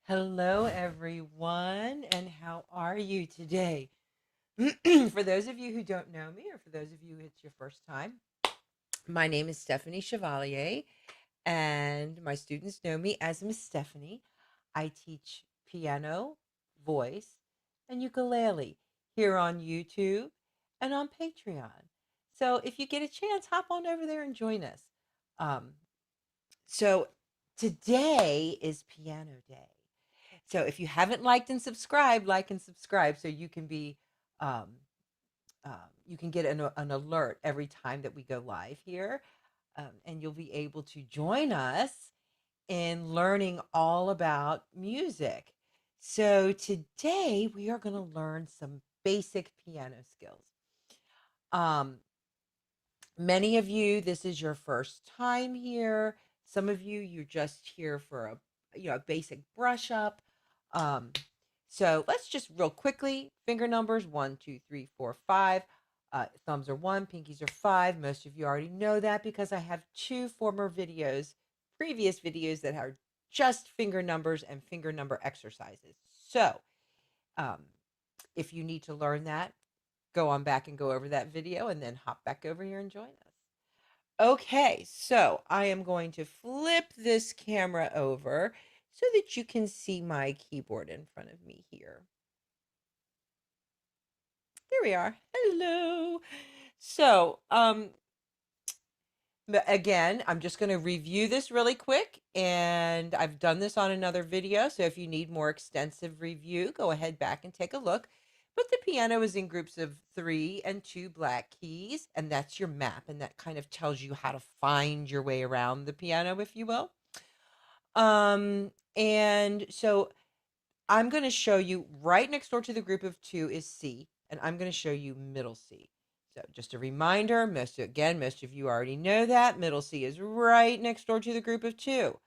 Hello, everyone, and how are you today? For those of you who don't know me, or for those of you it's your first time, my name is Stephanie Chevalier, and my students know me as Miss Stephanie. I teach piano, voice, and ukulele here on YouTube and on Patreon. So if you get a chance, hop on over there and join us. Um, so today is Piano Day. So if you haven't liked and subscribed, like and subscribe so you can be um, you can get an alert every time that we go live here, and you'll be able to join us in learning all about music. So today we are going to learn some basic piano skills. Um, Many of you, this is your first time here. Some of you, you're just here for a basic brush up. Um, so let's just real quickly finger numbers 1, 2, 3, 4, 5. Thumbs are 1, pinkies are 5. Most of you already know that because I have two former videos, previous videos that are just finger numbers and finger number exercises. So um, if you need to learn that, go on back and go over that video and then hop back over here and join us. Okay, so I am going to flip this camera over so that you can see my keyboard in front of me here. Here we are. Hello. So, again, I'm just going to review this really quick, and I've done this on another video. So if you need more extensive review, go ahead back and take a look. But the piano is in groups of 3 and 2 black keys, and that's your map, and that kind of tells you how to find your way around the piano, if you will. And so I'm going to show you right next door to the group of 2 is C, and I'm going to show you middle C. So just a reminder, most of you already know that middle C is right next door to the group of 2.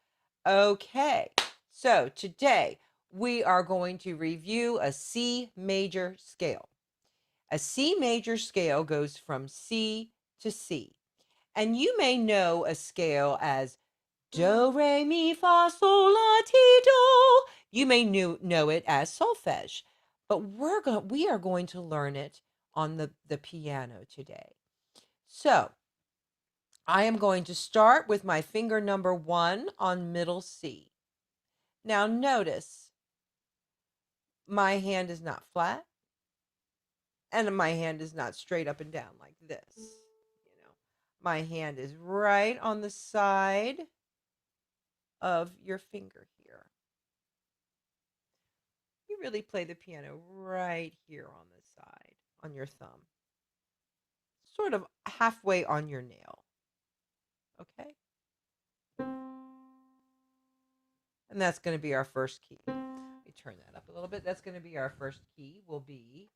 Okay. So today we are going to review a C major scale. A C major scale goes from C to C. And you may know a scale as do, re, mi, fa, sol, la, ti, do. You may know it as solfege, but we are going to learn it on the piano today. So I am going to start with my finger number 1 on middle C. Now notice my hand is not flat and my hand is not straight up and down like this. My hand is right on the side of your finger here. You really play the piano right here on the side, on your thumb, sort of halfway on your nail. Okay? And that's going to be our first key. Let me turn that up a little bit. That's going to be our first key, will be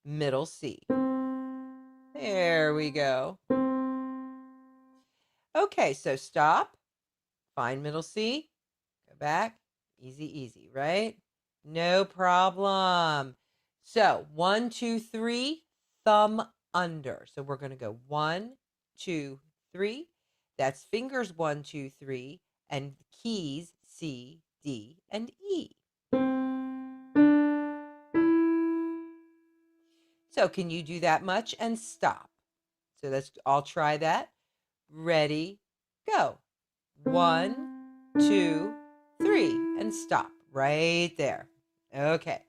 middle C. There we go. Okay, so stop, find middle C, go back. Easy, easy, right? No problem. So 1, 2, 3, thumb under. So we're going to go 1, 2, 3. That's fingers 1, 2, 3, and keys C, D, and E. So can you do that much and stop? So I'll try that. Ready, go. 1, 2, 3, and stop right there. Okay.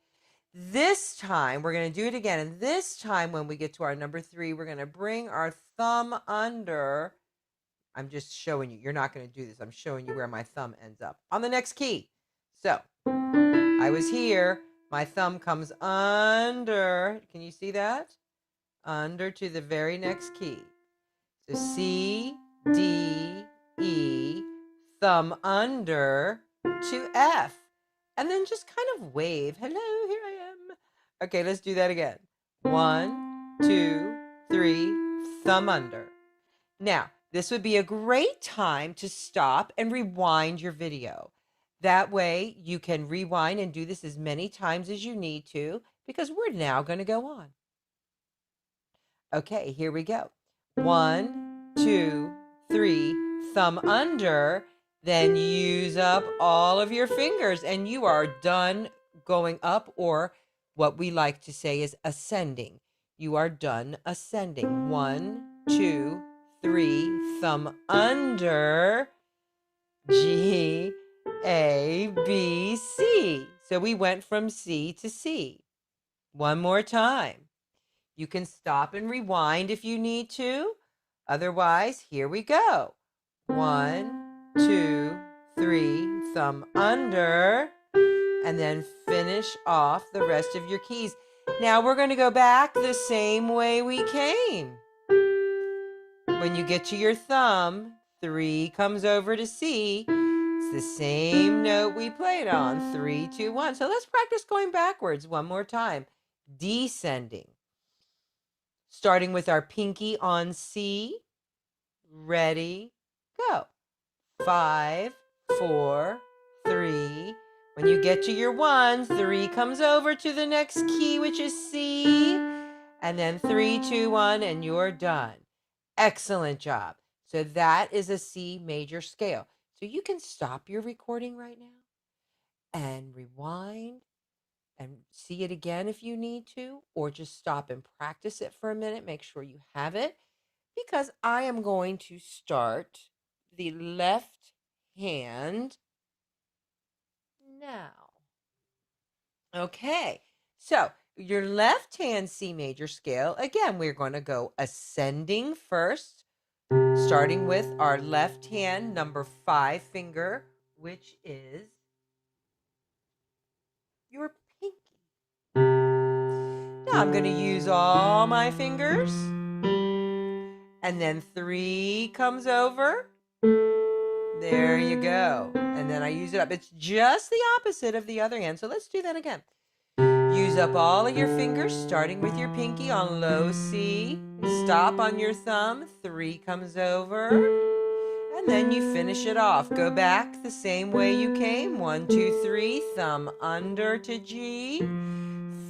This time, we're going to do it again. And this time, when we get to our number 3, we're going to bring our thumb under. I'm just showing you. You're not going to do this. I'm showing you where my thumb ends up on the next key. So I was here. My thumb comes under. Can you see that? Under to the very next key. So C, D, E, thumb under to F. And then just kind of wave. Hello, here I am. Okay, let's do that again. 1, 2, 3, thumb under. Now, this would be a great time to stop and rewind your video. That way you can rewind and do this as many times as you need to, because we're now going to go on. Okay, here we go. 1, 2, 3, thumb under. Then use up all of your fingers and you are done going up, or what we like to say is ascending. You are done ascending. 1, 2, 3, thumb under, G, A, B, C. So we went from C to C. One more time. You can stop and rewind if you need to. Otherwise, here we go. 1, 2, 3, thumb under, and then finish off the rest of your keys. Now we're going to go back the same way we came. When you get to your thumb, 3 comes over to C. It's the same note we played on, 3, 2, 1. So let's practice going backwards one more time. Descending. Starting with our pinky on C. Ready, go. 5, 4, 3. When you get to your 1, 3 comes over to the next key, which is C. And then 3, 2, 1, and you're done. Excellent job. So that is a C major scale. So you can stop your recording right now and rewind and see it again if you need to, or just stop and practice it for a minute. Make sure you have it, because I am going to start the left hand now. Okay, so your left hand C major scale, again, we're going to go ascending first, starting with our left hand number 5 finger, which is your pinky. Now I'm going to use all my fingers, and then 3 comes over. There you go. And then I use it up. It's just the opposite of the other hand. So let's do that again. Use up all of your fingers, starting with your pinky on low C. Stop on your thumb. 3 comes over. And then you finish it off. Go back the same way you came. 1, 2, 3. Thumb under to G.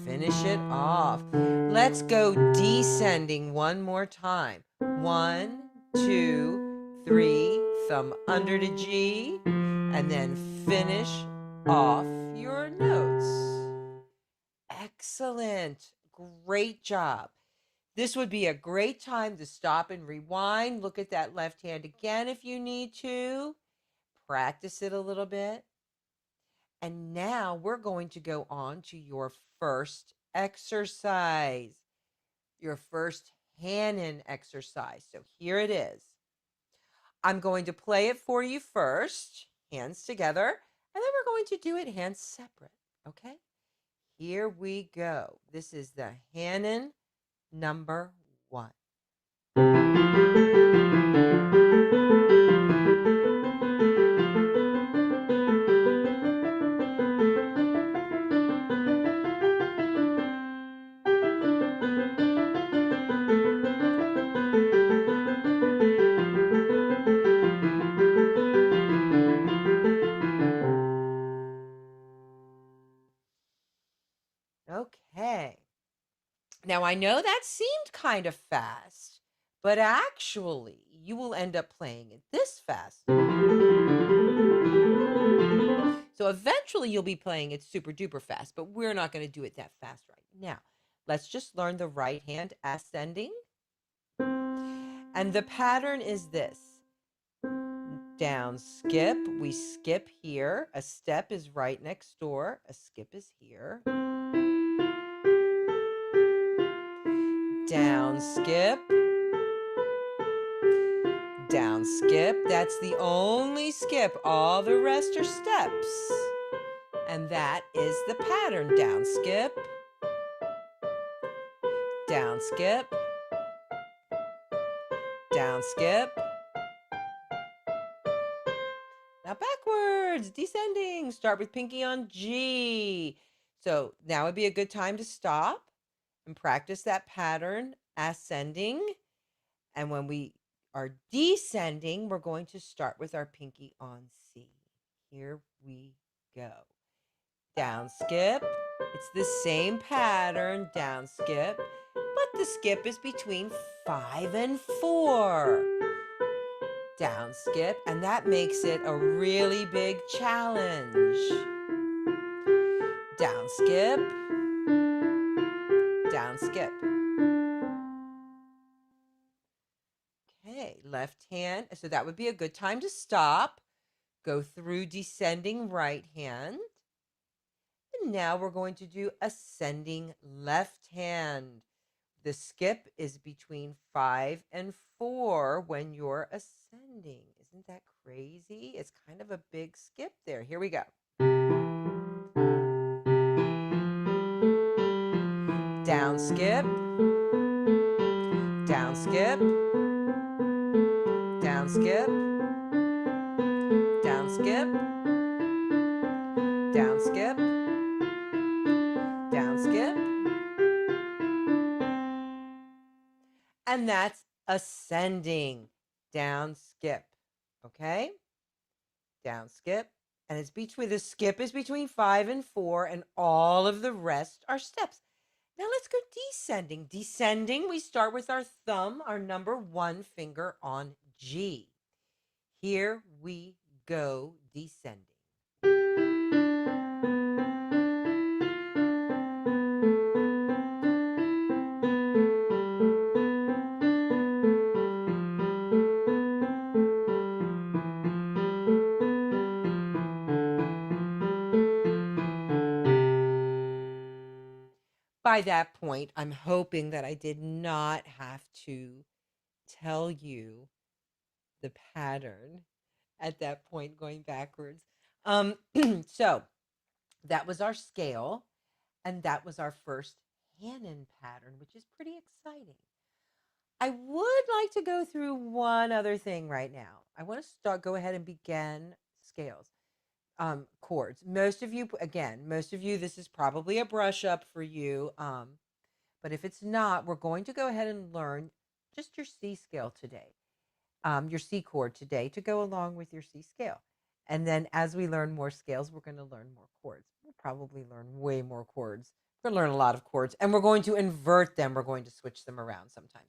Finish it off. Let's go descending one more time. 1, 2, 3. Thumb under to G. And then finish off your notes. Excellent. Great job. This would be a great time to stop and rewind. Look at that left hand again if you need to. Practice it a little bit. And now we're going to go on to your first exercise, your first Hanon exercise. So here it is. I'm going to play it for you first, hands together, and then we're going to do it hands separate, okay? Here we go. This is the Hanon number 1. Okay. Now, I know that seemed kind of fast, but actually, you will end up playing it this fast. So eventually, you'll be playing it super duper fast, but we're not going to do it that fast right now. Let's just learn the right hand ascending. And the pattern is this. Down, skip. We skip here. A step is right next door. A skip is here. Down, skip. Down, skip. That's the only skip. All the rest are steps. And that is the pattern. Down, skip. Down, skip. Down, skip. Now backwards, descending. Start with pinky on G. So now would be a good time to stop and practice that pattern, ascending. And when we are descending, we're going to start with our pinky on C. Here we go. Down, skip. It's the same pattern, down, skip. But the skip is between 5 and 4. down skip, and that makes it a really big challenge. Down skip, down skip. Okay, left hand. So that would be a good time to stop. Go through descending right hand. And now we're going to do ascending left hand. The skip is between 5 and 4 when you're ascending. Isn't that crazy? It's kind of a big skip there. Here we go. Down skip, down skip, down skip, down skip, down skip, down skip. And that's ascending. Down skip. Okay? Down skip. And it's between, the skip is between 5 and 4, and all of the rest are steps. Now let's go descending. Descending, we start with our thumb, our number 1 finger on G. Here we go descending. By that point, I'm hoping that I did not have to tell you the pattern at that point going backwards. So that was our scale, and that was our first Hanon pattern, which is pretty exciting. I would like to go through one other thing right now. I want to go ahead and begin scales. Chords. Most of you, this is probably a brush up for you. But if it's not, we're going to go ahead and learn just your C scale today, your C chord today to go along with your C scale. And then as we learn more scales, we're going to learn more chords. We'll probably learn way more chords. We're going to learn a lot of chords, and we're going to invert them. We're going to switch them around sometimes.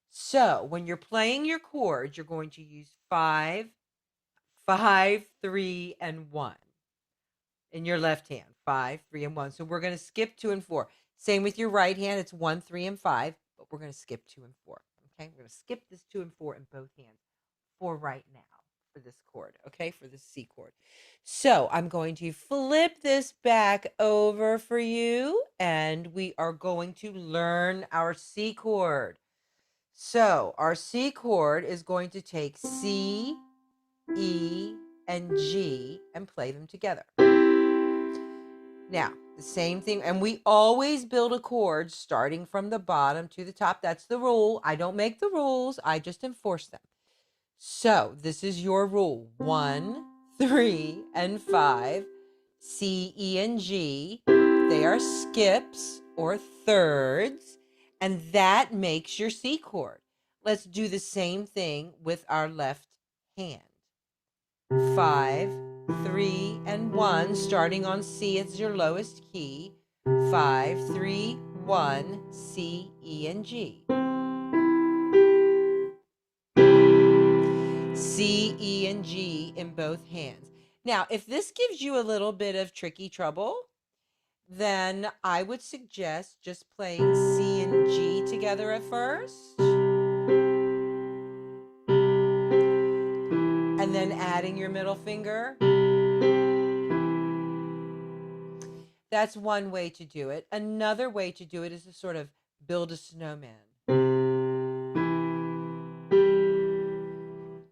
So when you're playing your chords, you're going to use 5, 5, 3, and 1 in your left hand. 5, 3, and 1. So we're going to skip 2 and 4. Same with your right hand. It's 1, 3, and 5, but we're going to skip 2 and 4. Okay, we're going to skip this 2 and 4 in both hands for right now for this chord. Okay, for the C chord. So I'm going to flip this back over for you, and we are going to learn our C chord. So our C chord is going to take C, E, and G and play them together. Now, the same thing, and we always build a chord starting from the bottom to the top. That's the rule. I don't make the rules. I just enforce them. So this is your rule. 1, 3, and 5. C, E, and G. They are skips or thirds, and that makes your C chord. Let's do the same thing with our left hand. 5, 3, and 1. Starting on C, it's your lowest key. 5, 3, 1, C, E, and G. C, E, and G in both hands. Now, if this gives you a little bit of tricky trouble, then I would suggest just playing C and G together at first, and then adding your middle finger. That's one way to do it. Another way to do it is to sort of build a snowman.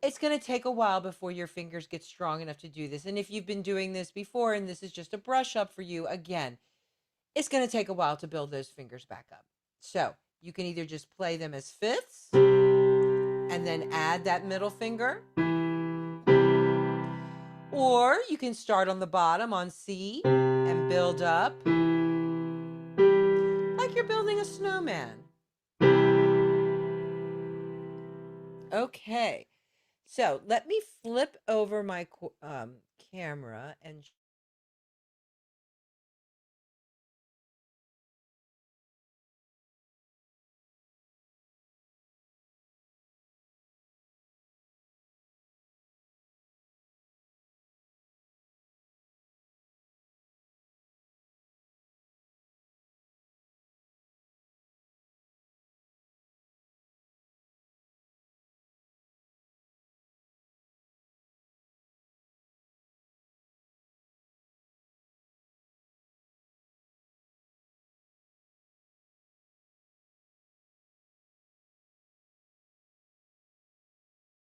It's going to take a while before your fingers get strong enough to do this. And if you've been doing this before and this is just a brush up for you, again, it's going to take a while to build those fingers back up. So you can either just play them as fifths and then add that middle finger, or you can start on the bottom on C and build up like you're building a snowman. Okay, so let me flip over my camera and